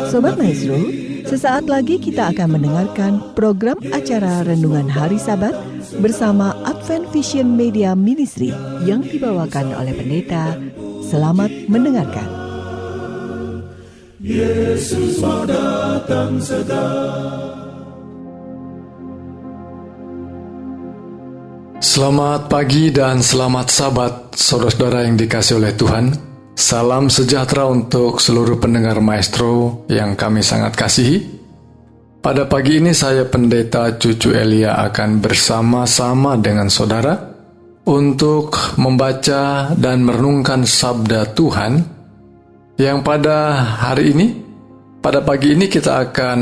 Sobat Maestro, sesaat lagi kita akan mendengarkan program acara Renungan Hari Sabat bersama Advent Vision Media Ministry yang dibawakan oleh pendeta. Selamat mendengarkan. Yesus mau datang segera. Selamat pagi dan selamat Sabat, saudara-saudara yang dikasihi oleh Tuhan. Salam sejahtera untuk seluruh pendengar Maestro yang kami sangat kasihi. Pada pagi ini saya Pendeta Cucu Elia akan bersama-sama dengan saudara untuk membaca dan merenungkan sabda Tuhan yang pada hari ini, pada pagi ini kita akan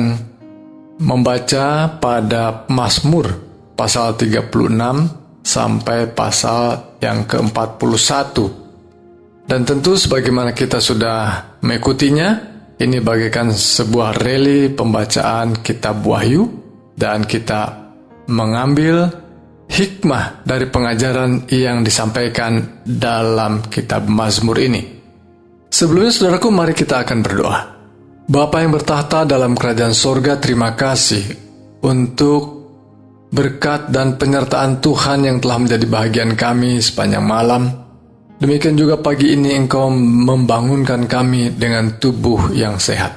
membaca pada Mazmur pasal 36 sampai pasal yang ke-41. Dan tentu sebagaimana kita sudah mengikutinya, ini bagaikan sebuah rally pembacaan kitab Wahyu dan kita mengambil hikmah dari pengajaran yang disampaikan dalam kitab Mazmur ini. Sebelumnya saudaraku, mari kita akan berdoa. Bapa yang bertahta dalam kerajaan sorga, terima kasih untuk berkat dan penyertaan Tuhan yang telah menjadi bahagian kami sepanjang malam. Demikian juga pagi ini Engkau membangunkan kami dengan tubuh yang sehat.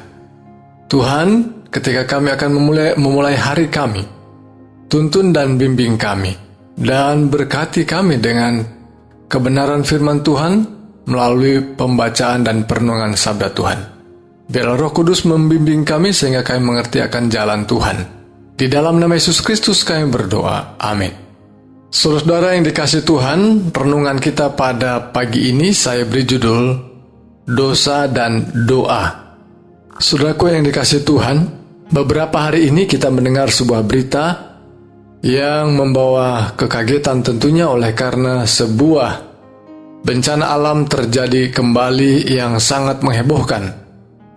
Tuhan, ketika kami akan memulai hari kami, tuntun dan bimbing kami, dan berkati kami dengan kebenaran firman Tuhan melalui pembacaan dan perenungan sabda Tuhan. Biarlah Roh Kudus membimbing kami sehingga kami mengerti akan jalan Tuhan. Di dalam nama Yesus Kristus kami berdoa. Amin. Saudara-saudara yang dikasihi Tuhan, renungan kita pada pagi ini saya beri judul Dosa dan Doa. Saudaraku yang dikasihi Tuhan, beberapa hari ini kita mendengar sebuah berita yang membawa kekagetan tentunya oleh karena sebuah bencana alam terjadi kembali yang sangat menghebohkan.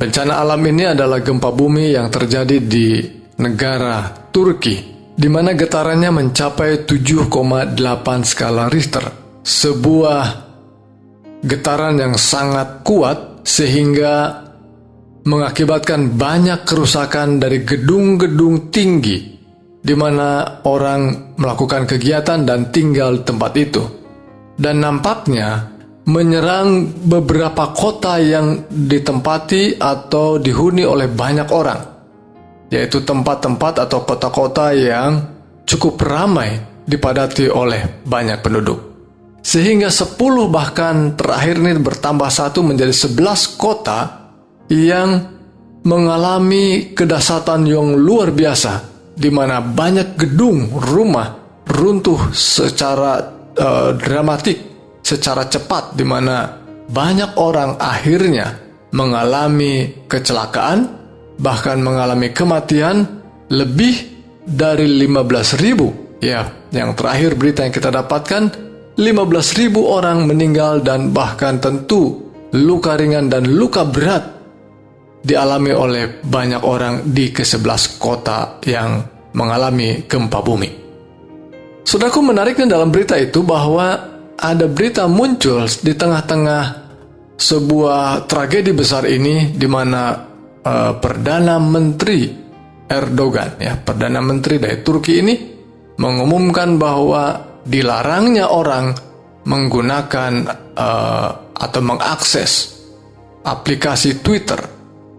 Bencana alam ini adalah gempa bumi yang terjadi di negara Turki, di mana getarannya mencapai 7,8 skala Richter. Sebuah getaran yang sangat kuat sehingga mengakibatkan banyak kerusakan dari gedung-gedung tinggi di mana orang melakukan kegiatan dan tinggal di tempat itu. Dan nampaknya menyerang beberapa kota yang ditempati atau dihuni oleh banyak orang, yaitu tempat-tempat atau kota-kota yang cukup ramai dipadati oleh banyak penduduk. Sehingga 10 bahkan terakhir ini bertambah 1 menjadi 11 kota yang mengalami kedahsyatan yang luar biasa, di mana banyak gedung rumah runtuh secara dramatik, secara cepat, di mana banyak orang akhirnya mengalami kecelakaan, bahkan mengalami kematian lebih dari 15.000. Ya, yang terakhir berita yang kita dapatkan, 15.000 orang meninggal dan bahkan tentu luka ringan dan luka berat dialami oleh banyak orang di ke-11 kota yang mengalami gempa bumi. Saudaraku, menariknya dalam berita itu bahwa ada berita muncul di tengah-tengah sebuah tragedi besar ini, di mana Perdana Menteri Erdogan, Perdana Menteri dari Turki ini mengumumkan bahwa dilarangnya orang menggunakan atau mengakses aplikasi Twitter.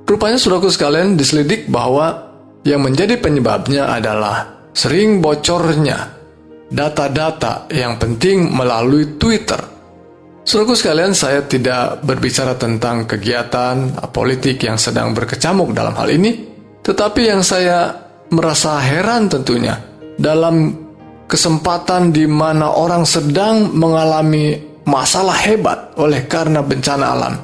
Rupanya saudaraku sekalian, diselidik bahwa yang menjadi penyebabnya adalah sering bocornya data-data yang penting melalui Twitter. Saudaraku sekalian, saya tidak berbicara tentang kegiatan politik yang sedang berkecamuk dalam hal ini, tetapi yang saya merasa heran tentunya, dalam kesempatan di mana orang sedang mengalami masalah hebat oleh karena bencana alam,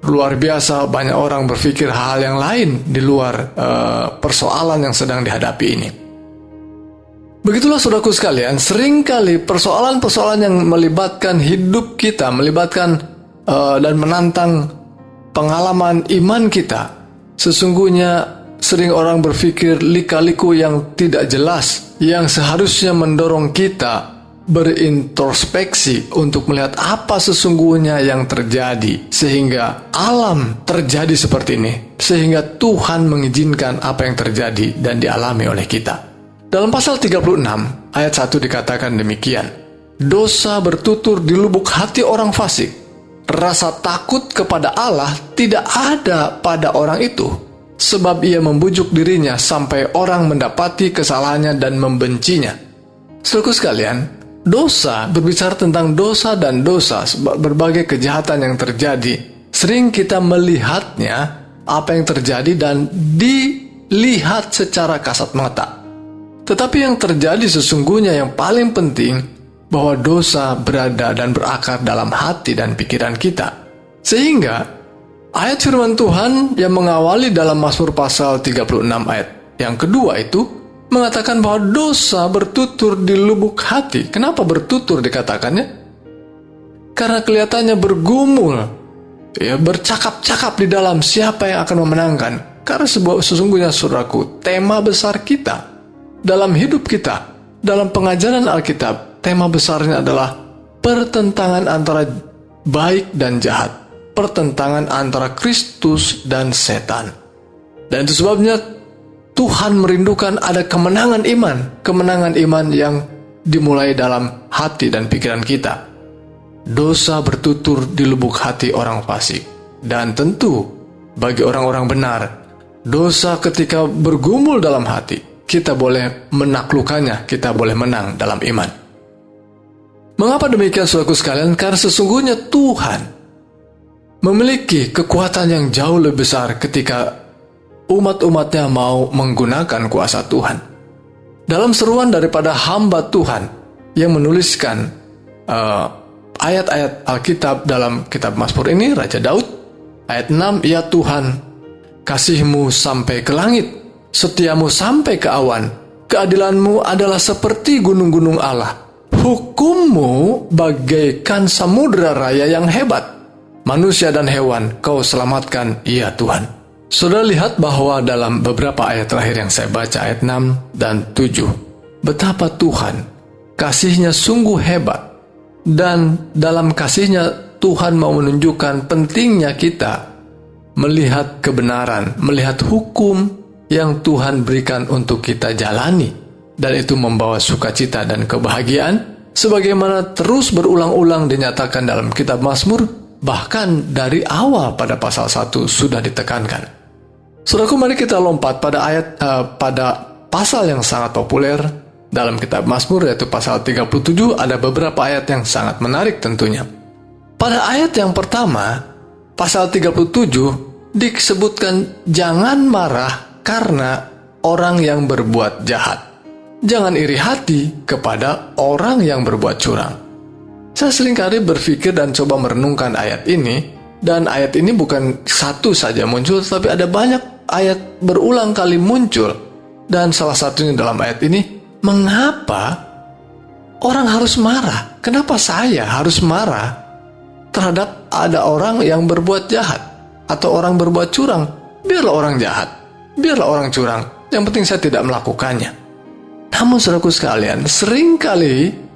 luar biasa banyak orang berpikir hal yang lain di luar persoalan yang sedang dihadapi ini. Begitulah saudaraku sekalian, seringkali persoalan-persoalan yang melibatkan hidup kita, melibatkan dan menantang pengalaman iman kita, sesungguhnya sering orang berpikir lika-liku yang tidak jelas, yang seharusnya mendorong kita berintrospeksi untuk melihat apa sesungguhnya yang terjadi sehingga alam terjadi seperti ini, sehingga Tuhan mengizinkan apa yang terjadi dan dialami oleh kita. Dalam pasal 36 ayat 1 dikatakan demikian, dosa bertutur di lubuk hati orang fasik, rasa takut kepada Allah tidak ada pada orang itu, sebab ia membujuk dirinya sampai orang mendapati kesalahannya dan membencinya. Saudaraku sekalian, dosa berbicara tentang dosa dan dosa, berbagai kejahatan yang terjadi. Sering kita melihatnya, apa yang terjadi dan dilihat secara kasat mata. Tetapi yang terjadi sesungguhnya yang paling penting, bahwa dosa berada dan berakar dalam hati dan pikiran kita. Sehingga ayat firman Tuhan yang mengawali dalam Mazmur pasal 36 ayat yang kedua itu mengatakan bahwa dosa bertutur di lubuk hati. Kenapa bertutur dikatakannya? Karena kelihatannya bergumul, ya, bercakap-cakap di dalam siapa yang akan memenangkan. Karena sesungguhnya saudaraku, tema besar kita dalam hidup kita, dalam pengajaran Alkitab, tema besarnya adalah pertentangan antara baik dan jahat. Pertentangan antara Kristus dan setan. Dan itu sebabnya Tuhan merindukan ada kemenangan iman yang dimulai dalam hati dan pikiran kita. Dosa bertutur di lubuk hati orang fasik. Dan tentu bagi orang-orang benar, dosa ketika bergumul dalam hati, kita boleh menaklukkannya, kita boleh menang dalam iman. Mengapa demikian saudaraku sekalian? Karena sesungguhnya Tuhan memiliki kekuatan yang jauh lebih besar ketika umat-umatnya mau menggunakan kuasa Tuhan. Dalam seruan daripada hamba Tuhan yang menuliskan ayat-ayat Alkitab dalam kitab Mazmur ini, Raja Daud, ayat 6, ya Tuhan, kasih-Mu sampai ke langit, setiamu sampai ke awan, keadilan-Mu adalah seperti gunung-gunung Allah, hukum-Mu bagaikan samudera raya yang hebat. Manusia dan hewan Kau selamatkan, ya Tuhan. Saudara lihat bahwa dalam beberapa ayat terakhir yang saya baca, ayat 6 dan 7, betapa Tuhan kasih-Nya sungguh hebat. Dan dalam kasih-Nya Tuhan mau menunjukkan pentingnya kita melihat kebenaran, melihat hukum yang Tuhan berikan untuk kita jalani. Dan itu membawa sukacita dan kebahagiaan, sebagaimana terus berulang-ulang dinyatakan dalam kitab Mazmur. Bahkan dari awal pada pasal 1 sudah ditekankan. Saudaraku, mari kita lompat pada pada pasal yang sangat populer dalam kitab Mazmur, yaitu pasal 37. Ada beberapa ayat yang sangat menarik tentunya. Pada ayat yang pertama, pasal 37 disebutkan jangan marah karena orang yang berbuat jahat. Jangan iri hati kepada orang yang berbuat curang. Saya seringkali berpikir dan coba merenungkan ayat ini, dan ayat ini bukan satu saja muncul, tapi ada banyak ayat berulang kali muncul. Dan salah satunya dalam ayat ini, mengapa orang harus marah? Kenapa saya harus marah terhadap ada orang yang berbuat jahat atau orang berbuat curang? Biarlah orang jahat, biarlah orang curang, yang penting saya tidak melakukannya. Namun saudaraku sekalian, seringkali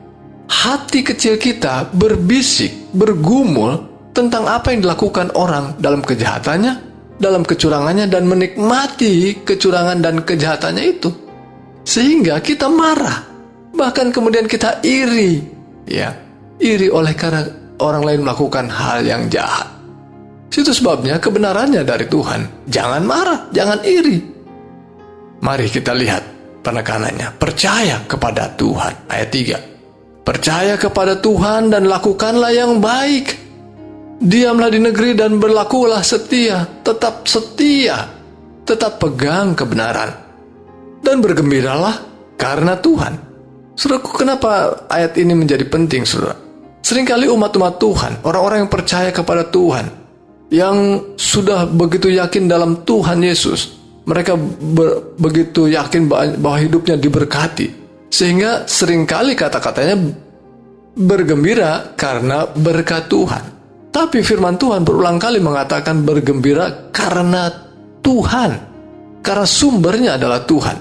hati kecil kita berbisik, bergumul tentang apa yang dilakukan orang dalam kejahatannya, dalam kecurangannya, dan menikmati kecurangan dan kejahatannya itu. Sehingga kita marah, bahkan kemudian kita iri, ya, iri oleh karena orang lain melakukan hal yang jahat. Itu sebabnya kebenarannya dari Tuhan. Jangan marah, jangan iri. Mari kita lihat penekanannya. Percaya kepada Tuhan. Ayat 3. Percaya kepada Tuhan dan lakukanlah yang baik. Diamlah di negeri dan berlakulah setia. Tetap pegang kebenaran. Dan bergembiralah karena Tuhan. Saudaraku, kenapa ayat ini menjadi penting, saudara? Seringkali umat-umat Tuhan, orang-orang yang percaya kepada Tuhan, yang sudah begitu yakin dalam Tuhan Yesus, mereka begitu yakin bahwa hidupnya diberkati. Sehingga seringkali kata-katanya bergembira karena berkat Tuhan. Tapi firman Tuhan berulang kali mengatakan bergembira karena Tuhan. Karena sumbernya adalah Tuhan.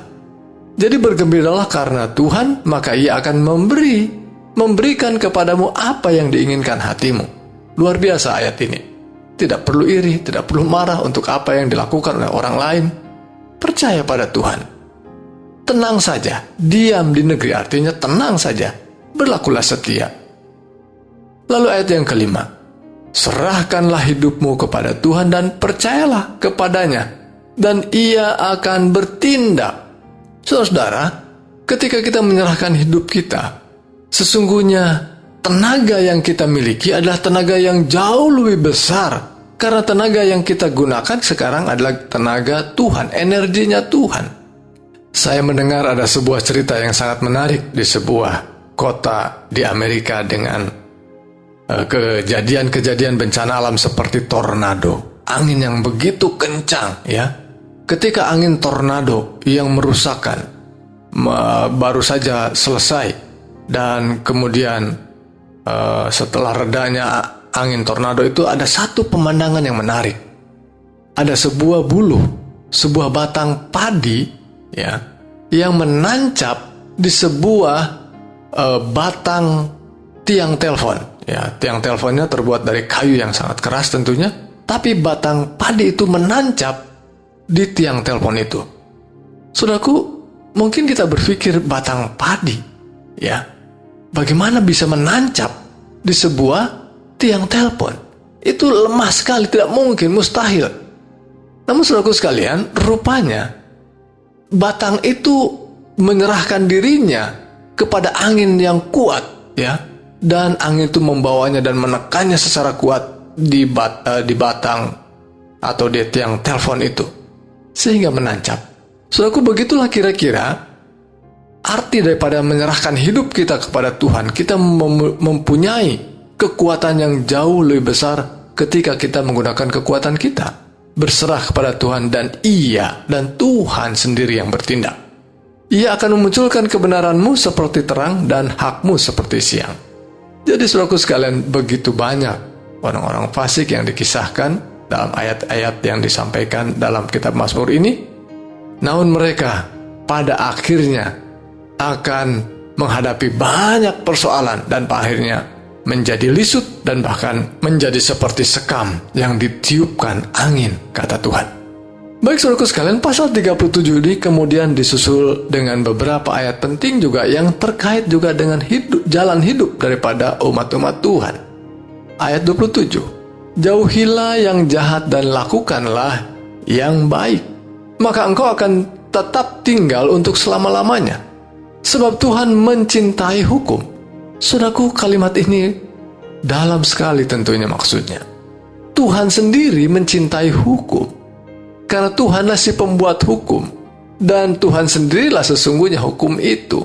Jadi bergembiralah karena Tuhan, maka Ia akan memberi memberikan kepadamu apa yang diinginkan hatimu. Luar biasa ayat ini. Tidak perlu iri, tidak perlu marah untuk apa yang dilakukan oleh orang lain. Percaya pada Tuhan. Tenang saja, diam di negeri artinya tenang saja, berlakulah setia. Lalu ayat yang kelima, serahkanlah hidupmu kepada Tuhan dan percayalah kepadanya, dan Ia akan bertindak. Saudara, ketika kita menyerahkan hidup kita, sesungguhnya tenaga yang kita miliki adalah tenaga yang jauh lebih besar. Karena tenaga yang kita gunakan sekarang adalah tenaga Tuhan, energinya Tuhan. Saya mendengar ada sebuah cerita yang sangat menarik di sebuah kota di Amerika dengan kejadian-kejadian bencana alam seperti tornado. Angin yang begitu kencang, ya. Ketika angin tornado yang merusakkan baru saja selesai, dan kemudian setelah redanya angin tornado itu ada satu pemandangan yang menarik. Ada sebuah buluh, sebuah batang padi, ya, yang menancap di sebuah batang tiang telepon. Ya, tiang teleponnya terbuat dari kayu yang sangat keras tentunya, tapi batang padi itu menancap di tiang telepon itu. Saudaraku, mungkin kita berpikir batang padi, ya, bagaimana bisa menancap di sebuah tiang telepon? Itu lemah sekali, tidak mungkin, mustahil. Namun saudaraku sekalian, rupanya batang itu menyerahkan dirinya kepada angin yang kuat, ya, dan angin itu membawanya dan menekannya secara kuat di batang atau di tiang telepon itu, sehingga menancap. Saudaraku, begitulah kira-kira arti daripada menyerahkan hidup kita kepada Tuhan. Kita mempunyai kekuatan yang jauh lebih besar ketika kita menggunakan kekuatan kita. Berserah kepada Tuhan, dan Ia dan Tuhan sendiri yang bertindak. Ia akan memunculkan kebenaranmu seperti terang dan hakmu seperti siang. Jadi saudaraku sekalian, begitu banyak orang-orang fasik yang dikisahkan dalam ayat-ayat yang disampaikan dalam kitab Mazmur ini. Namun mereka pada akhirnya akan menghadapi banyak persoalan dan akhirnya menjadi lisut dan bahkan menjadi seperti sekam yang ditiupkan angin, kata Tuhan. Baik saudaraku sekalian, pasal 37 ini kemudian disusul dengan beberapa ayat penting juga yang terkait juga dengan jalan hidup daripada umat-umat Tuhan. Ayat 27, jauhilah yang jahat dan lakukanlah yang baik, maka engkau akan tetap tinggal untuk selama-lamanya. Sebab Tuhan mencintai hukum. Saudaraku, kalimat ini dalam sekali tentunya maksudnya. Tuhan sendiri mencintai hukum. Karena Tuhanlah si pembuat hukum. Dan Tuhan sendirilah sesungguhnya hukum itu.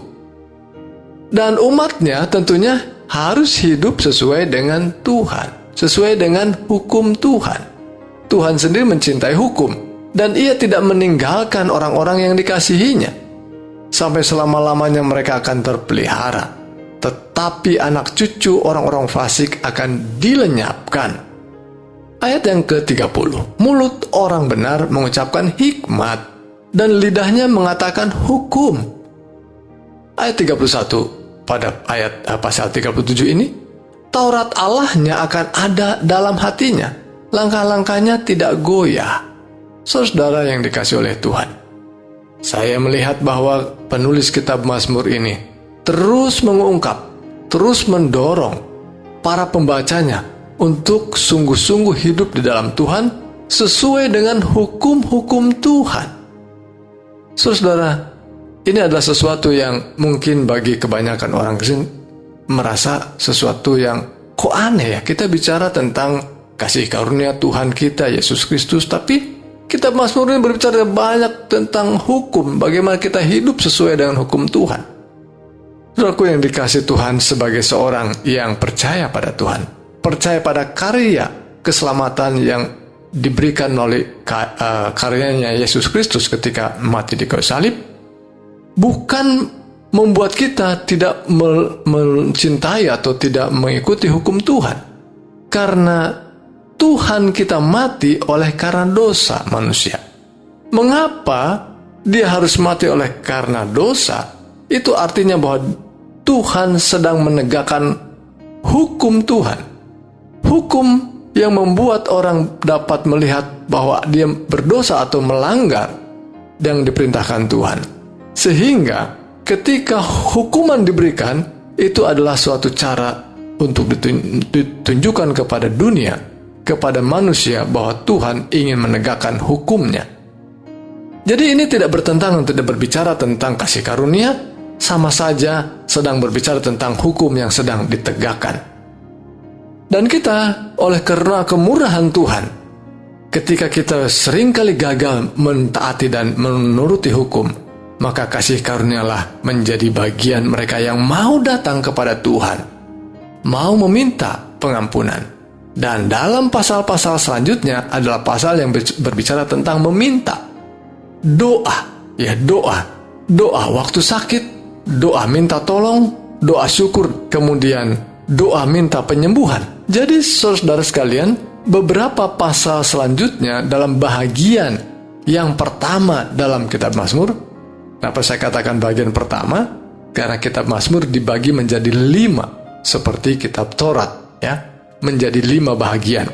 Dan umatnya tentunya harus hidup sesuai dengan Tuhan. Sesuai dengan hukum Tuhan. Tuhan sendiri mencintai hukum. Dan Ia tidak meninggalkan orang-orang yang dikasihinya. Sampai selama-lamanya mereka akan terpelihara. Tetapi anak cucu orang-orang fasik akan dilenyapkan. Ayat yang ke-30, mulut orang benar mengucapkan hikmat, dan lidahnya mengatakan hukum. Ayat 31, pada pasal 37 ini, Taurat Allahnya akan ada dalam hatinya, langkah-langkahnya tidak goyah. Saudara yang dikasih oleh Tuhan, saya melihat bahwa penulis kitab Mazmur ini terus mengungkap, terus mendorong para pembacanya untuk sungguh-sungguh hidup di dalam Tuhan sesuai dengan hukum-hukum Tuhan. Saudara, ini adalah sesuatu yang mungkin bagi kebanyakan orang Kristen merasa sesuatu yang kok aneh ya. Kita bicara tentang kasih karunia Tuhan kita, Yesus Kristus, tapi kitab Mazmur ini berbicara banyak tentang hukum, bagaimana kita hidup sesuai dengan hukum Tuhan. Saudaraku yang dikasih Tuhan, sebagai seorang yang percaya pada Tuhan, percaya pada karya keselamatan yang diberikan oleh karyanya Yesus Kristus ketika mati di kayu salib, bukan membuat kita tidak mencintai atau tidak mengikuti hukum Tuhan. Karena Tuhan kita mati oleh karena dosa manusia. Mengapa Dia harus mati oleh karena dosa? Itu artinya bahwa Tuhan sedang menegakkan hukum Tuhan. Hukum yang membuat orang dapat melihat bahwa dia berdosa atau melanggar yang diperintahkan Tuhan. Sehingga ketika hukuman diberikan, itu adalah suatu cara untuk ditunjukkan kepada dunia, kepada manusia, bahwa Tuhan ingin menegakkan hukumnya. Jadi ini tidak bertentangan, tidak berbicara tentang kasih karunia, sama saja sedang berbicara tentang hukum yang sedang ditegakkan. Dan kita, oleh karena kemurahan Tuhan, ketika kita seringkali gagal mentaati dan menuruti hukum, maka kasih karunialah menjadi bagian mereka yang mau datang kepada Tuhan, mau meminta pengampunan. Dan dalam pasal-pasal selanjutnya adalah pasal yang berbicara tentang meminta. Doa waktu sakit, doa minta tolong, doa syukur, kemudian doa minta penyembuhan. Jadi saudara sekalian, beberapa pasal selanjutnya dalam bahagian yang pertama dalam kitab Mazmur. Kenapa saya katakan bagian pertama? Karena kitab Mazmur dibagi menjadi 5, seperti kitab Taurat, ya, menjadi 5 bahagian.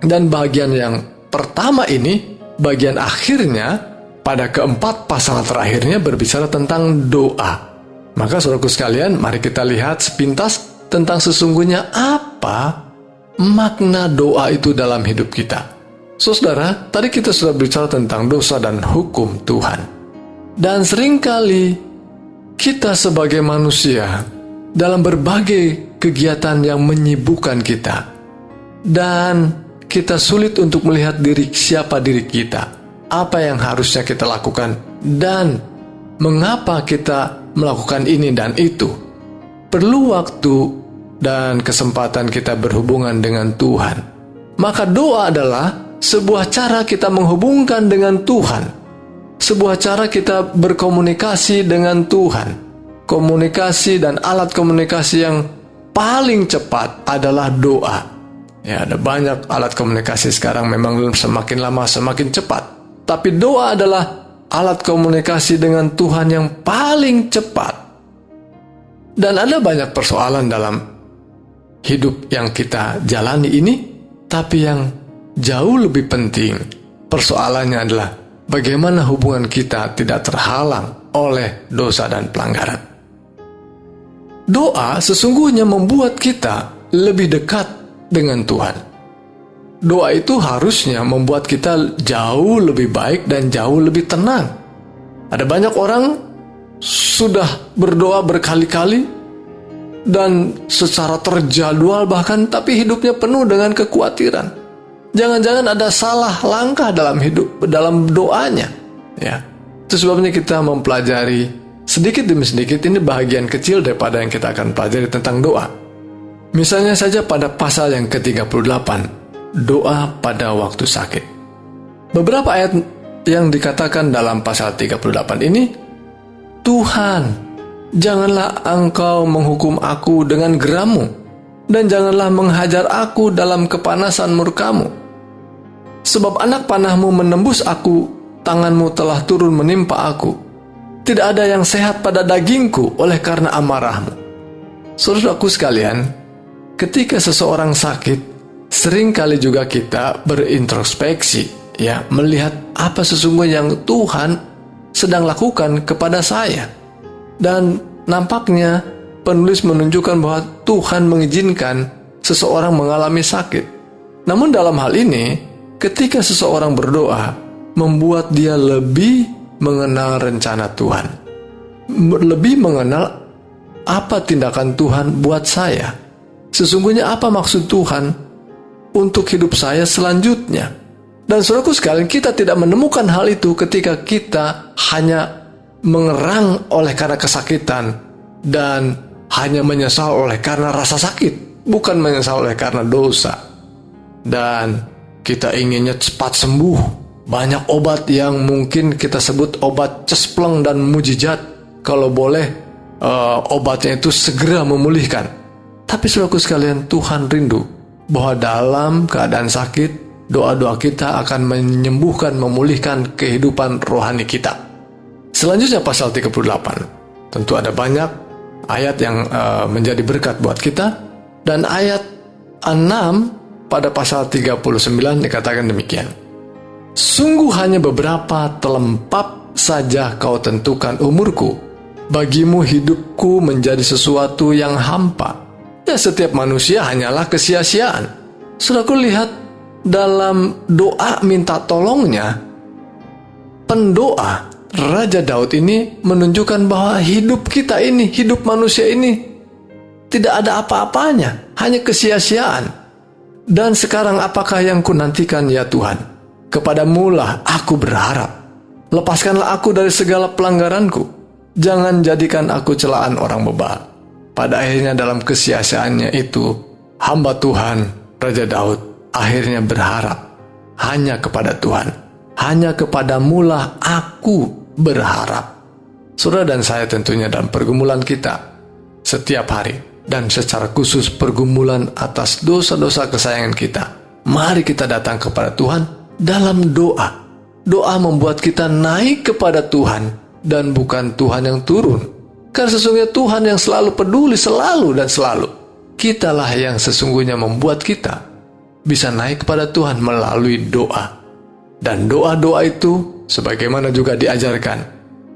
Dan bagian yang pertama ini, bagian akhirnya, pada keempat pasal terakhirnya berbicara tentang doa. Maka saudaraku sekalian, mari kita lihat sepintas tentang sesungguhnya apa makna doa itu dalam hidup kita. Saudara, tadi kita sudah bicara tentang dosa dan hukum Tuhan. Dan seringkali kita sebagai manusia dalam berbagai kegiatan yang menyibukkan kita, dan kita sulit untuk melihat siapa diri kita, apa yang harusnya kita lakukan, dan mengapa kita melakukan ini dan itu. Perlu waktu dan kesempatan kita berhubungan dengan Tuhan. Maka doa adalah sebuah cara kita menghubungkan dengan Tuhan, sebuah cara kita berkomunikasi dengan Tuhan. Komunikasi dan alat komunikasi yang paling cepat adalah doa. Ya, ada banyak alat komunikasi sekarang, memang semakin lama semakin cepat. Tapi doa adalah alat komunikasi dengan Tuhan yang paling cepat. Dan ada banyak persoalan dalam hidup yang kita jalani ini, tapi yang jauh lebih penting, persoalannya adalah bagaimana hubungan kita tidak terhalang oleh dosa dan pelanggaran. Doa sesungguhnya membuat kita lebih dekat dengan Tuhan. Doa itu harusnya membuat kita jauh lebih baik dan jauh lebih tenang. Ada banyak orang sudah berdoa berkali-kali dan secara terjadwal bahkan, tapi hidupnya penuh dengan kekhawatiran. Jangan-jangan ada salah langkah dalam doanya. Ya, itu sebabnya kita mempelajari sedikit demi sedikit. Ini bahagian kecil daripada yang kita akan pelajari tentang doa. Misalnya saja pada pasal yang ke-38. Doa pada waktu sakit. Beberapa ayat yang dikatakan dalam pasal 38 ini, Tuhan, janganlah engkau menghukum aku dengan gerammu, dan janganlah menghajar aku dalam kepanasan murkamu. Sebab anak panahmu menembus aku, tanganmu telah turun menimpa aku. Tidak ada yang sehat pada dagingku oleh karena amarahmu. Saudaraku sekalian, ketika seseorang sakit, seringkali juga kita berintrospeksi, ya, melihat apa sesungguhnya yang Tuhan sedang lakukan kepada saya. Dan nampaknya penulis menunjukkan bahwa Tuhan mengizinkan seseorang mengalami sakit. Namun dalam hal ini, ketika seseorang berdoa, membuat dia lebih mengenal rencana Tuhan, lebih mengenal apa tindakan Tuhan buat saya. Sesungguhnya apa maksud Tuhan untuk hidup saya selanjutnya. Dan saudaraku sekalian, kita tidak menemukan hal itu ketika kita hanya mengerang oleh karena kesakitan dan hanya menyesal oleh karena rasa sakit, bukan menyesal oleh karena dosa. Dan kita inginnya cepat sembuh. Banyak obat yang mungkin kita sebut obat cespleng dan mujizat, kalau boleh obatnya itu segera memulihkan. Tapi saudaraku sekalian, Tuhan rindu bahwa dalam keadaan sakit, doa-doa kita akan menyembuhkan, memulihkan kehidupan rohani kita. Selanjutnya pasal 38. Tentu ada banyak ayat yang menjadi berkat buat kita. Dan ayat 6 pada pasal 39 dikatakan demikian. Sungguh hanya beberapa telempap saja kau tentukan umurku. Bagimu hidupku menjadi sesuatu yang hampa. Ya, setiap manusia hanyalah kesia-siaan. Saudaraku, lihat dalam doa minta tolongnya, pendoa Raja Daud ini menunjukkan bahwa hidup kita ini, hidup manusia ini tidak ada apa-apanya, hanya kesia-siaan. Dan sekarang apakah yang kunantikan ya Tuhan? Kepadamulah aku berharap. Lepaskanlah aku dari segala pelanggaranku. Jangan jadikan aku celaan orang bebal. Pada akhirnya dalam kesia-siaannya itu, hamba Tuhan, Raja Daud, akhirnya berharap hanya kepada Tuhan. Hanya kepadamulah aku berharap. Saudara dan saya tentunya dalam pergumulan kita setiap hari, dan secara khusus pergumulan atas dosa-dosa kesayangan kita, mari kita datang kepada Tuhan dalam doa. Doa membuat kita naik kepada Tuhan dan bukan Tuhan yang turun. Karena sesungguhnya Tuhan yang selalu peduli, selalu dan selalu. Kitalah yang sesungguhnya membuat kita bisa naik kepada Tuhan melalui doa. Dan doa-doa itu sebagaimana juga diajarkan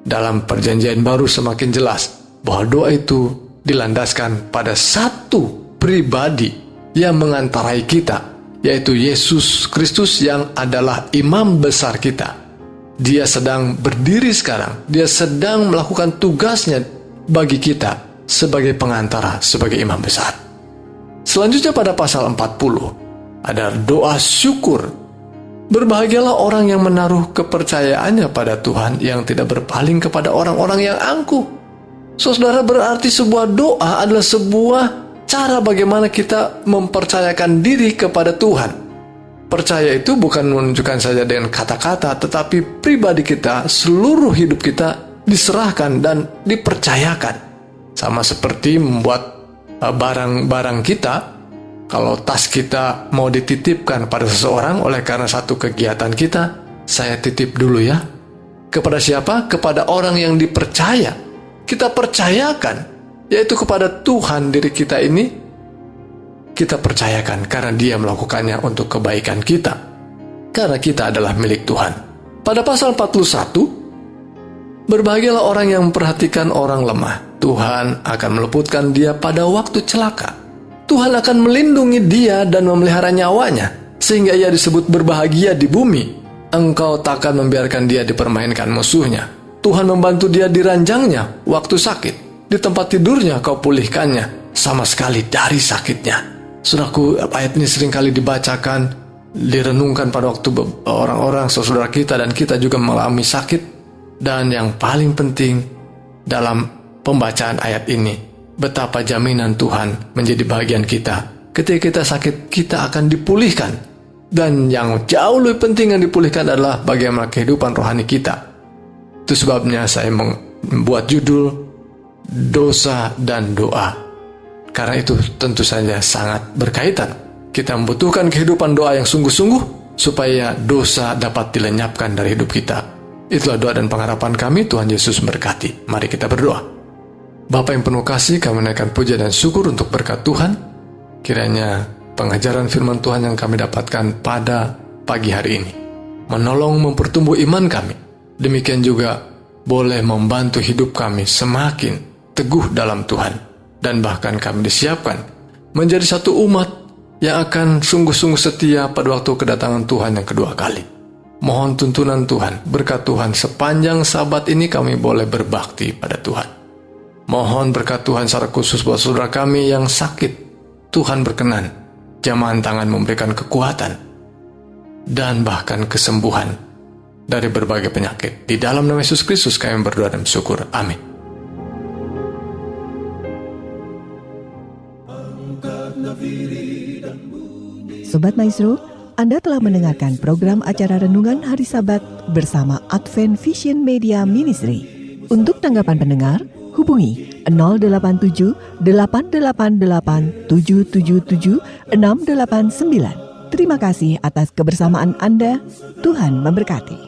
dalam perjanjian baru semakin jelas bahwa doa itu dilandaskan pada satu pribadi yang mengantarai kita, yaitu Yesus Kristus yang adalah imam besar kita. Dia sedang berdiri sekarang, dia sedang melakukan tugasnya bagi kita sebagai pengantara, sebagai imam besar. Selanjutnya pada pasal 40 ada doa syukur. Berbahagialah orang yang menaruh kepercayaannya pada Tuhan, yang tidak berpaling kepada orang-orang yang angkuh. Saudara, berarti sebuah doa adalah sebuah cara bagaimana kita mempercayakan diri kepada Tuhan. Percaya itu bukan menunjukkan saja dengan kata-kata, tetapi pribadi kita, seluruh hidup kita diserahkan dan dipercayakan. Sama seperti membuat barang-barang kita. Kalau tas kita mau dititipkan pada seseorang oleh karena satu kegiatan kita, saya titip dulu ya. Kepada siapa? Kepada orang yang dipercaya. Kita percayakan, yaitu kepada Tuhan. Diri kita ini kita percayakan karena Dia melakukannya untuk kebaikan kita, karena kita adalah milik Tuhan. Pada pasal 41, berbahagialah orang yang memperhatikan orang lemah. Tuhan akan meluputkan dia pada waktu celaka. Tuhan akan melindungi dia dan memelihara nyawanya, sehingga ia disebut berbahagia di bumi. Engkau takkan membiarkan dia dipermainkan musuhnya. Tuhan membantu dia di ranjangnya waktu sakit. Di tempat tidurnya kau pulihkannya sama sekali dari sakitnya. Saudaraku, ayat ini seringkali dibacakan, direnungkan pada waktu orang-orang saudara kita, dan kita juga mengalami sakit. Dan yang paling penting dalam pembacaan ayat ini, betapa jaminan Tuhan menjadi bagian kita. Ketika kita sakit, kita akan dipulihkan. Dan yang jauh lebih penting yang dipulihkan adalah bagaimana kehidupan rohani kita. Itu sebabnya saya membuat judul dosa dan doa. Karena itu tentu saja sangat berkaitan. Kita membutuhkan kehidupan doa yang sungguh-sungguh supaya dosa dapat dilenyapkan dari hidup kita. Itulah doa dan pengharapan kami. Tuhan Yesus memberkati. Mari kita berdoa. Bapa yang penuh kasih, kami menaikkan puja dan syukur untuk berkat Tuhan. Kiranya pengajaran firman Tuhan yang kami dapatkan pada pagi hari ini menolong mempertumbuh iman kami. Demikian juga boleh membantu hidup kami semakin teguh dalam Tuhan. Dan bahkan kami disiapkan menjadi satu umat yang akan sungguh-sungguh setia pada waktu kedatangan Tuhan yang kedua kali. Mohon tuntunan Tuhan, berkat Tuhan sepanjang sabat ini kami boleh berbakti pada Tuhan. Mohon berkat Tuhan secara khusus buat saudara kami yang sakit. Tuhan berkenan, jamahan tangan memberikan kekuatan dan bahkan kesembuhan dari berbagai penyakit. Di dalam nama Yesus Kristus kami berdoa dan bersyukur. Amin. Sobat Maestro, Anda telah mendengarkan program acara Renungan Hari Sabat bersama Advent Vision Media Ministry. Untuk tanggapan pendengar, hubungi 087 888 777 689. Terima kasih atas kebersamaan Anda. Tuhan memberkati.